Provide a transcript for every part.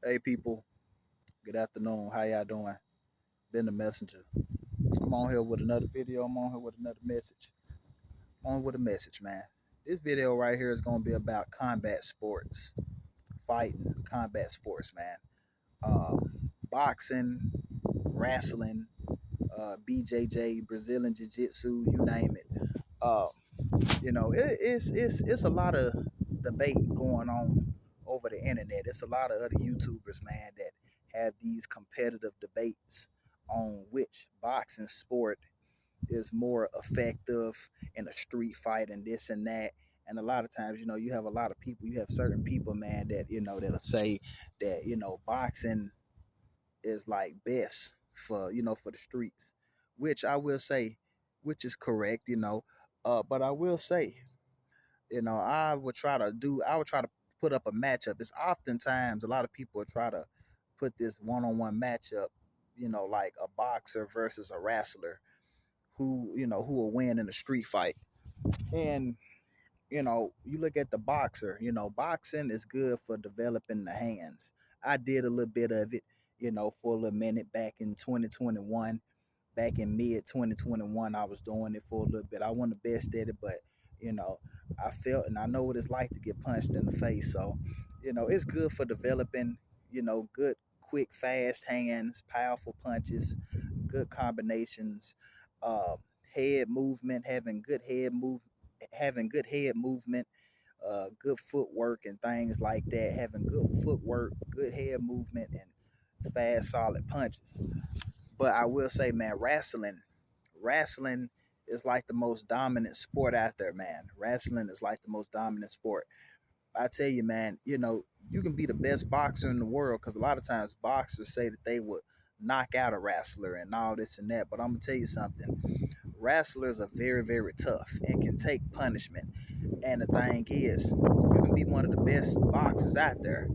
Hey people, good afternoon. How y'all doing? Been the messenger. I'm on here with another video. I'm on here with another message. I'm on with a message, man. This video right here is gonna be about combat sports, fighting, combat sports, man. Boxing, wrestling, BJJ, Brazilian Jiu Jitsu, you name it. Uh, it's a lot of debate going on over the internet. It's a lot of other YouTubers, man, that have these competitive debates on which boxing sport is more effective in a street fight and this and that. And a lot of times, you have a lot of people, you have certain people, man, that, that'll say that, boxing is like best for, for the streets, which I will say, which is correct, but I will say, I would try to put up a matchup. It's oftentimes a lot of people try to put this one-on-one matchup, like a boxer versus a wrestler who will win in a street fight. And, you look at the boxer, boxing is good for developing the hands. I did a little bit of it, for a little minute back in 2021, back in mid 2021. I was doing it for a little bit. I wasn't the best at it, but you know I felt and I know what it's like to get punched in the face. So it's good for developing good, quick, fast hands, powerful punches, good combinations, uh, head movement, having good head movement, good footwork and things like that, having good footwork, good head movement, and fast, solid punches. But I will say, man, wrestling is like the most dominant sport out there, man. Wrestling is like the most dominant sport. I tell you, man, you can be the best boxer in the world because a lot of times boxers say that they would knock out a wrestler and all this and that. But I'm gonna tell you something. Wrestlers are very, very tough and can take punishment. And the thing is, you can be one of the best boxers out there.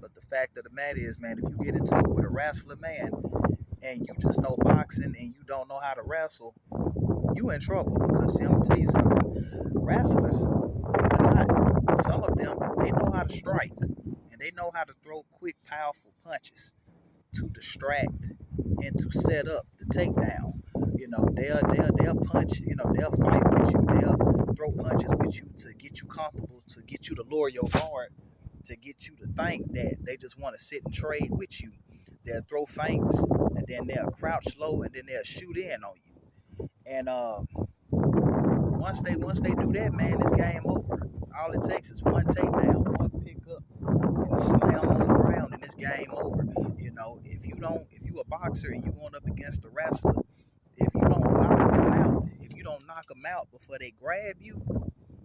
But the fact of the matter is, man, if you get into it with a wrestler, man, and you just know boxing and you don't know how to wrestle, you in trouble because see, I'm gonna tell you something. Wrestlers, believe it or not, some of them they know how to strike and they know how to throw quick, powerful punches to distract and to set up the takedown. They'll punch. They'll fight with you. They'll throw punches with you to get you comfortable, to get you to lower your guard, to get you to think that they just want to sit and trade with you. They'll throw feints and then they'll crouch low and then they'll shoot in on you. And once they do that, man, it's game over. All it takes is one takedown, one pickup, and a slam on the ground, and it's game over. If you a boxer and you going up against a wrestler, if you don't knock them out, if you don't knock them out before they grab you,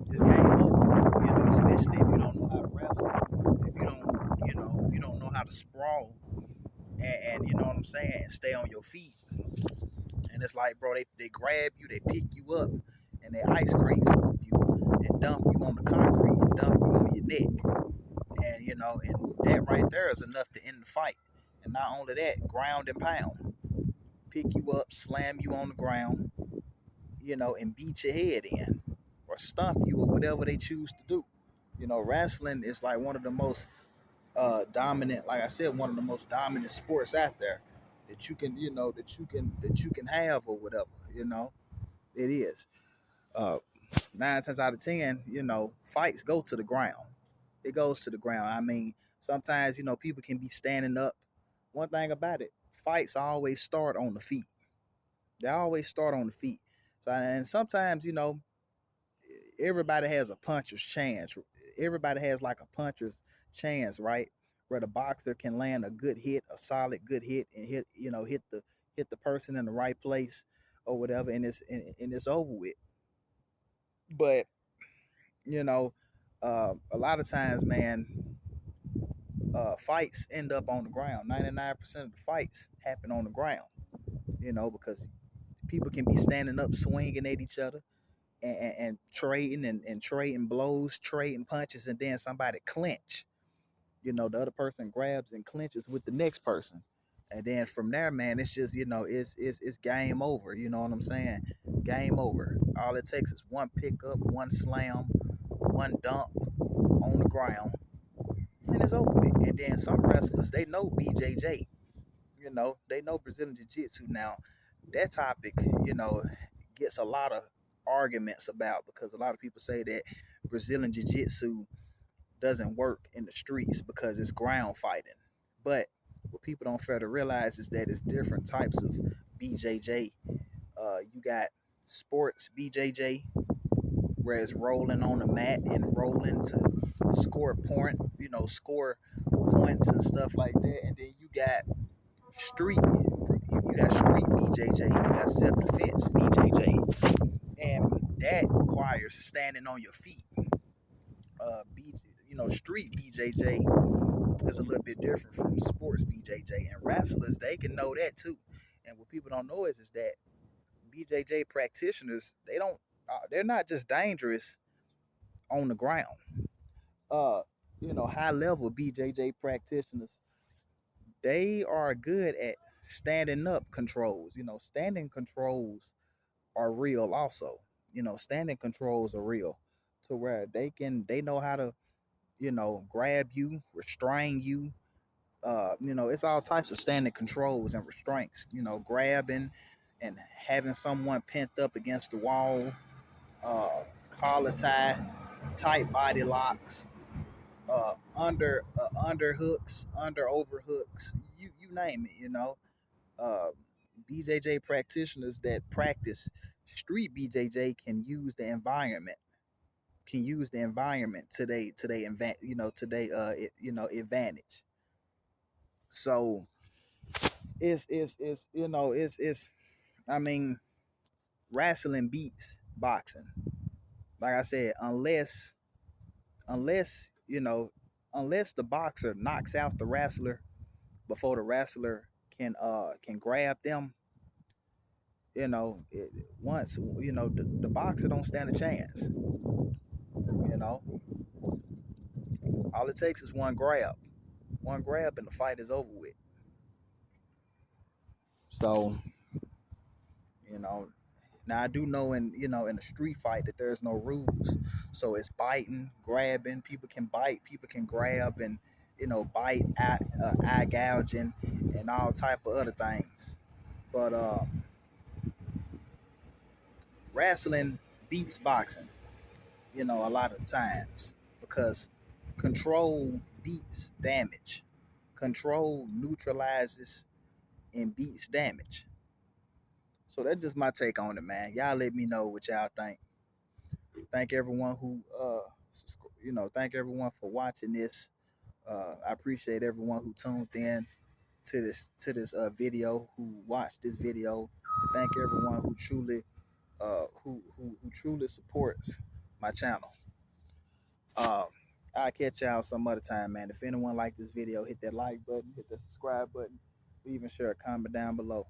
it's game over. Especially if you don't know how to wrestle, if you don't know how to sprawl, and you know what I'm saying, and stay on your feet. And it's like, bro, they grab you, they pick you up, and they ice cream scoop you and dump you on the concrete and dump you on your neck. And that right there is enough to end the fight. And not only that, ground and pound, pick you up, slam you on the ground, and beat your head in or stomp you or whatever they choose to do. Wrestling is like one of the most dominant, like I said, one of the most dominant sports out there that you can have or whatever. It is. Uh, 9 times out of 10, fights go to the ground. It goes to the ground. I mean, sometimes people can be standing up. One thing about it, fights always start on the feet. They always start on the feet. So and sometimes everybody has a puncher's chance. Everybody has like a puncher's chance, right? Where the boxer can land a good hit, a solid good hit, and hit the person in the right place or whatever, and it's over with. But you know, a lot of times, man, fights end up on the ground. 99% of the fights happen on the ground. Because people can be standing up, swinging at each other, and trading and trading blows, trading punches, and then somebody clinch. The other person grabs and clinches with the next person, and then from there, man, it's just it's game over. You know what I'm saying? Game over. All it takes is one pickup, one slam, one dump on the ground, and it's over with. And then some wrestlers, they know BJJ. They know Brazilian Jiu Jitsu. Now, that topic, gets a lot of arguments about, because a lot of people say that Brazilian Jiu Jitsu doesn't work in the streets because it's ground fighting. But what people don't fail to realize is that it's different types of BJJ. You got sports BJJ, where it's rolling on the mat and rolling to score points and stuff like that. And then you got street BJJ, you got self defense BJJ, and that requires standing on your feet. Street BJJ is a little bit different from sports BJJ, and wrestlers, they can know that too. And what people don't know is that BJJ practitioners, they're not just dangerous on the ground. Uh, high level BJJ practitioners, they are good at standing up controls. Standing controls are real also. Standing controls are real, to where they know how to, grab you, restrain you. It's all types of standing controls and restraints. Grabbing and having someone pent up against the wall, uh, collar tie, tight body locks, under hooks, under over hooks. You name it. Uh, BJJ practitioners that practice street BJJ can use the environment advantage. So it's I mean, wrestling beats boxing. Like I said, unless unless the boxer knocks out the wrestler before the wrestler can grab them, once the boxer don't stand a chance. You know, all it takes is one grab, and the fight is over with. So you know, now I do know in a street fight that there's no rules, so it's biting, grabbing. People can bite, people can grab, and bite, eye gouging, and all type of other things. But wrestling beats boxing, a lot of times, because control beats damage. Control neutralizes and beats damage. So that's just my take on it, man. Y'all let me know what y'all think. Thank everyone thank everyone for watching this. I appreciate everyone who tuned in to this video, who watched this video. And thank everyone who truly supports my channel. Uh, I'll catch y'all some other time, man. If anyone liked this video, hit that like button, hit that subscribe button, leave and share a comment down below,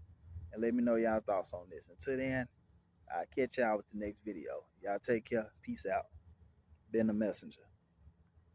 and let me know y'all thoughts on this. Until then, I'll catch y'all with the next video. Y'all take care. Peace out. Been the messenger.